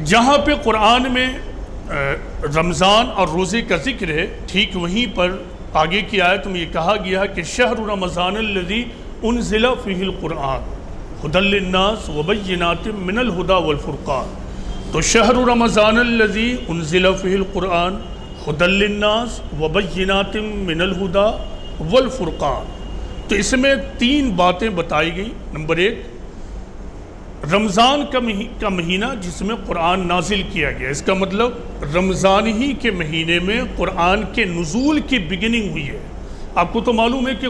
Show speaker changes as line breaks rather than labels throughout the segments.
جہاں پہ قرآن میں رمضان اور روزے کا ذکر ہے، ٹھیک وہیں پر آگے کی آیت میں یہ کہا گیا کہ شہر رمضان الذی انزل فیہ القرآن ھدی للناس وبینات من الھدی والفرقان۔ تو شہر رمضان الذی انزل فیہ القرآن ھدی للناس وبینات من الھدی والفرقان۔ تو اس میں تین باتیں بتائی گئی۔ نمبر ایک، رمضان کا مہینہ جس میں قرآن نازل کیا گیا، اس کا مطلب رمضان ہی کے مہینے میں قرآن کے نزول کی بگننگ ہوئی ہے۔ آپ کو تو معلوم ہے کہ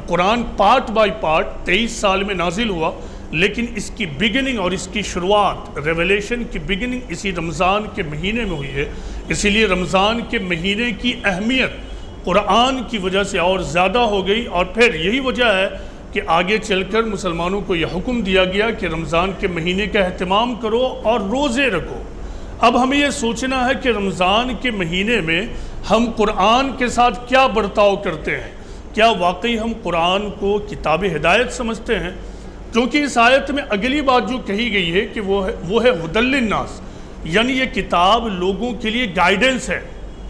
قرآن پارٹ بائی پارٹ 23 سال میں نازل ہوا، لیکن اس کی بگننگ اور اس کی شروعات، ریویلیشن کی بگننگ اسی رمضان کے مہینے میں ہوئی ہے۔ اسی لیے رمضان کے مہینے کی اہمیت قرآن کی وجہ سے اور زیادہ ہو گئی، اور پھر یہی وجہ ہے کہ آگے چل کر مسلمانوں کو یہ حکم دیا گیا کہ رمضان کے مہینے کا اہتمام کرو اور روزے رکھو۔ اب ہمیں یہ سوچنا ہے کہ رمضان کے مہینے میں ہم قرآن کے ساتھ کیا برتاؤ کرتے ہیں۔ کیا واقعی ہم قرآن کو کتاب ہدایت سمجھتے ہیں؟ کیونکہ اس آیت میں اگلی بات جو کہی گئی ہے کہ وہ ہے ھدی للناس، یعنی یہ کتاب لوگوں کے لیے گائیڈنس ہے،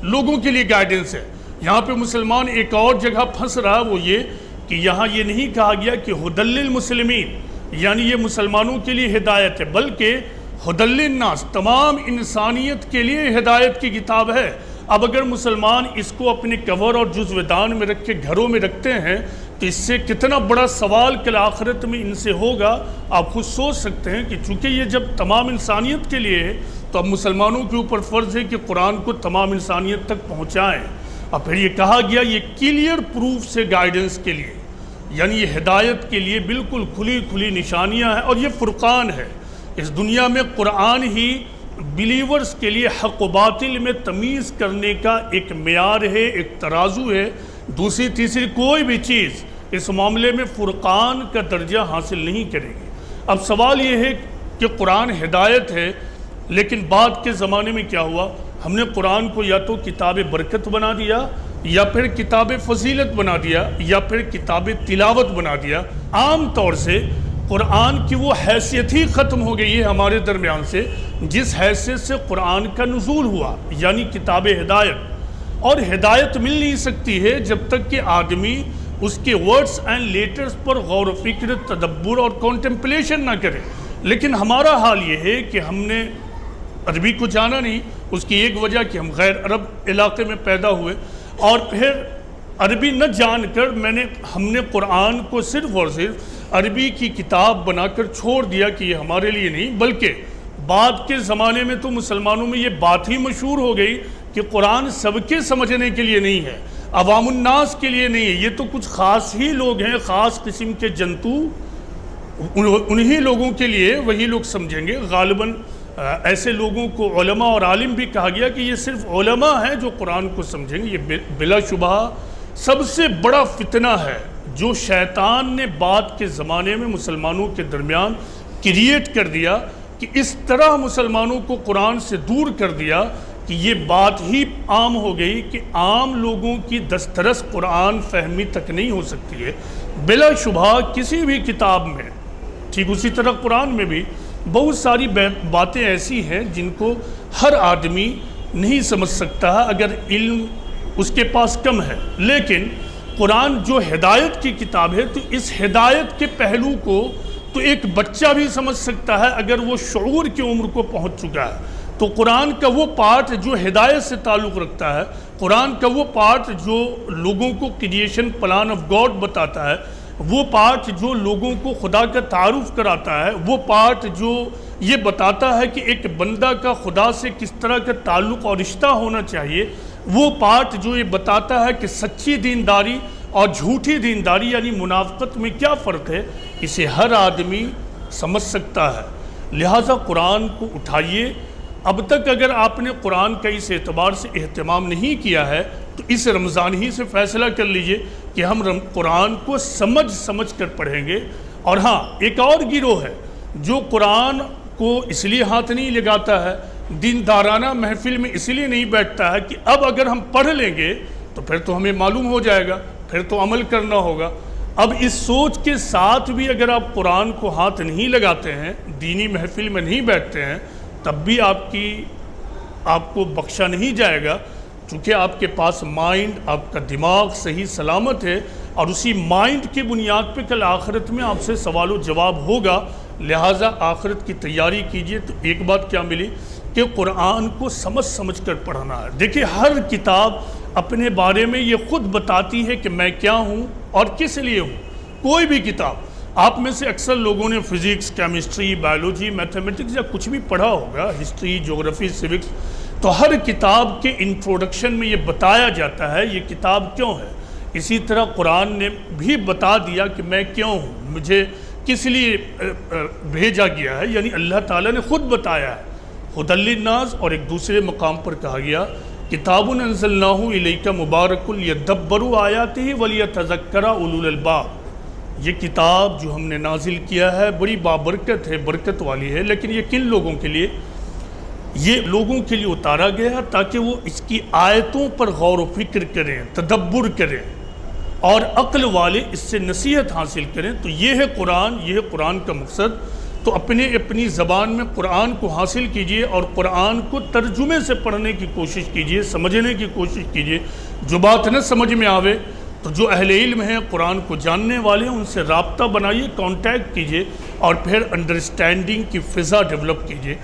لوگوں کے لیے گائیڈنس ہے۔ یہاں پہ مسلمان ایک اور جگہ پھنس رہا، وہ یہ کہ یہاں یہ نہیں کہا گیا کہ ھدی للمسلمین، یعنی یہ مسلمانوں کے لیے ہدایت ہے، بلکہ ھدی للناس، تمام انسانیت کے لیے ہدایت کی کتاب ہے۔ اب اگر مسلمان اس کو اپنے کور اور جزو دان میں رکھ کے گھروں میں رکھتے ہیں تو اس سے کتنا بڑا سوال کل آخرت میں ان سے ہوگا، آپ خود سوچ سکتے ہیں کہ چونکہ یہ جب تمام انسانیت کے لیے ہے تو اب مسلمانوں کے اوپر فرض ہے کہ قرآن کو تمام انسانیت تک پہنچائیں۔ اور پھر یہ کہا گیا یہ کلیئر پروف سے گائیڈنس کے لیے، یعنی یہ ہدایت کے لیے بالکل کھلی نشانیاں ہیں، اور یہ فرقان ہے۔ اس دنیا میں قرآن ہی بلیورز کے لیے حق و باطل میں تمیز کرنے کا ایک معیار ہے، ایک ترازو ہے۔ دوسری تیسری کوئی بھی چیز اس معاملے میں فرقان کا درجہ حاصل نہیں کرے گی۔ اب سوال یہ ہے کہ قرآن ہدایت ہے، لیکن بعد کے زمانے میں کیا ہوا؟ ہم نے قرآن کو یا تو کتاب برکت بنا دیا، یا پھر کتاب فضیلت بنا دیا، یا پھر کتاب تلاوت بنا دیا۔ عام طور سے قرآن کی وہ حیثیت ہی ختم ہو گئی ہے ہمارے درمیان سے جس حیثیت سے قرآن کا نزول ہوا، یعنی کتاب ہدایت۔ اور ہدایت مل نہیں سکتی ہے جب تک کہ آدمی اس کے ورڈز اینڈ لیٹرز پر غور و فکر، تدبر اور کانٹمپلیشن نہ کرے۔ لیکن ہمارا حال یہ ہے کہ ہم نے عربی کو جانا نہیں۔ اس کی ایک وجہ کہ ہم غیر عرب علاقے میں پیدا ہوئے، اور پھر عربی نہ جان کر ہم نے قرآن کو صرف اور صرف عربی کی کتاب بنا کر چھوڑ دیا کہ یہ ہمارے لیے نہیں، بلکہ بعد کے زمانے میں تو مسلمانوں میں یہ بات ہی مشہور ہو گئی کہ قرآن سب کے سمجھنے کے لیے نہیں ہے، عوام الناس کے لیے نہیں ہے، یہ تو کچھ خاص ہی لوگ ہیں، خاص قسم کے جنتو، انہی لوگوں کے لیے وہی لوگ سمجھیں گے۔ غالباً ایسے لوگوں کو علماء اور عالم بھی کہا گیا کہ یہ صرف علماء ہیں جو قرآن کو سمجھیں گے۔ یہ بلا شبہ سب سے بڑا فتنہ ہے جو شیطان نے بعد کے زمانے میں مسلمانوں کے درمیان کریٹ کر دیا، کہ اس طرح مسلمانوں کو قرآن سے دور کر دیا کہ یہ بات ہی عام ہو گئی کہ عام لوگوں کی دسترس قرآن فہمی تک نہیں ہو سکتی ہے۔ بلا شبہ کسی بھی کتاب میں، ٹھیک اسی طرح قرآن میں بھی بہت ساری باتیں ایسی ہیں جن کو ہر آدمی نہیں سمجھ سکتا ہے اگر علم اس کے پاس کم ہے۔ لیکن قرآن جو ہدایت کی کتاب ہے تو اس ہدایت کے پہلو کو تو ایک بچہ بھی سمجھ سکتا ہے اگر وہ شعور کی عمر کو پہنچ چکا ہے۔ تو قرآن کا وہ پارٹ جو ہدایت سے تعلق رکھتا ہے، قرآن کا وہ پارٹ جو لوگوں کو کریشن پلان آف گاڈ بتاتا ہے، وہ پارٹ جو لوگوں کو خدا کا تعارف کراتا ہے، وہ پارٹ جو یہ بتاتا ہے کہ ایک بندہ کا خدا سے کس طرح کا تعلق اور رشتہ ہونا چاہیے، وہ پارٹ جو یہ بتاتا ہے کہ سچی دینداری اور جھوٹی دینداری یعنی منافقت میں کیا فرق ہے، اسے ہر آدمی سمجھ سکتا ہے۔ لہٰذا قرآن کو اٹھائیے۔ اب تک اگر آپ نے قرآن کا اس اعتبار سے اہتمام نہیں کیا ہے تو اس رمضان ہی سے فیصلہ کر لیجئے کہ ہم قرآن کو سمجھ کر پڑھیں گے۔ اور ہاں، ایک اور گروہ ہے جو قرآن کو اس لیے ہاتھ نہیں لگاتا ہے، دیندارانہ محفل میں اس لیے نہیں بیٹھتا ہے کہ اب اگر ہم پڑھ لیں گے تو پھر تو ہمیں معلوم ہو جائے گا، پھر تو عمل کرنا ہوگا۔ اب اس سوچ کے ساتھ بھی اگر آپ قرآن کو ہاتھ نہیں لگاتے ہیں، دینی محفل میں نہیں بیٹھتے ہیں، تب بھی آپ کو بخشا نہیں جائے گا، چونکہ آپ کے پاس مائنڈ، آپ کا دماغ صحیح سلامت ہے، اور اسی مائنڈ کی بنیاد پہ کل آخرت میں آپ سے سوال و جواب ہوگا، لہٰذا آخرت کی تیاری کیجئے۔ تو ایک بات کیا ملی کہ قرآن کو سمجھ کر پڑھنا ہے۔ دیکھیں ہر کتاب اپنے بارے میں یہ خود بتاتی ہے کہ میں کیا ہوں اور کس لیے ہوں۔ کوئی بھی کتاب، آپ میں سے اکثر لوگوں نے فزکس، کیمسٹری، بایولوجی، میتھمیٹکس یا کچھ بھی پڑھا ہوگا، ہسٹری، جغرافی، سیوکس، تو ہر کتاب کے انٹروڈکشن میں یہ بتایا جاتا ہے یہ کتاب کیوں ہے۔ اسی طرح قرآن نے بھی بتا دیا کہ میں کیوں ہوں، مجھے کس لیے بھیجا گیا ہے، یعنی اللہ تعالیٰ نے خود بتایا ہے۔ ہدی للناس، اور ایک دوسرے مقام پر کہا گیا کتاب انزلناہ الیک مبارک لیدبروا آیاتہ ولیتذکر اولو الالباب، یہ کتاب جو ہم نے نازل کیا ہے بڑی بابرکت ہے، برکت والی ہے، لیکن یہ کن لوگوں کے لیے؟ یہ لوگوں کے لیے اتارا گیا ہے تاکہ وہ اس کی آیتوں پر غور و فکر کریں، تدبر کریں، اور عقل والے اس سے نصیحت حاصل کریں۔ تو یہ ہے قرآن، یہ ہے قرآن کا مقصد۔ تو اپنی زبان میں قرآن کو حاصل کیجئے اور قرآن کو ترجمے سے پڑھنے کی کوشش کیجئے، سمجھنے کی کوشش کیجئے۔ جو بات نہ سمجھ میں آوے تو جو اہل علم ہیں، قرآن کو جاننے والے ہیں، ان سے رابطہ بنائیے، کانٹیکٹ کیجئے، اور پھر انڈرسٹینڈنگ کی فضا ڈیولپ کیجئے۔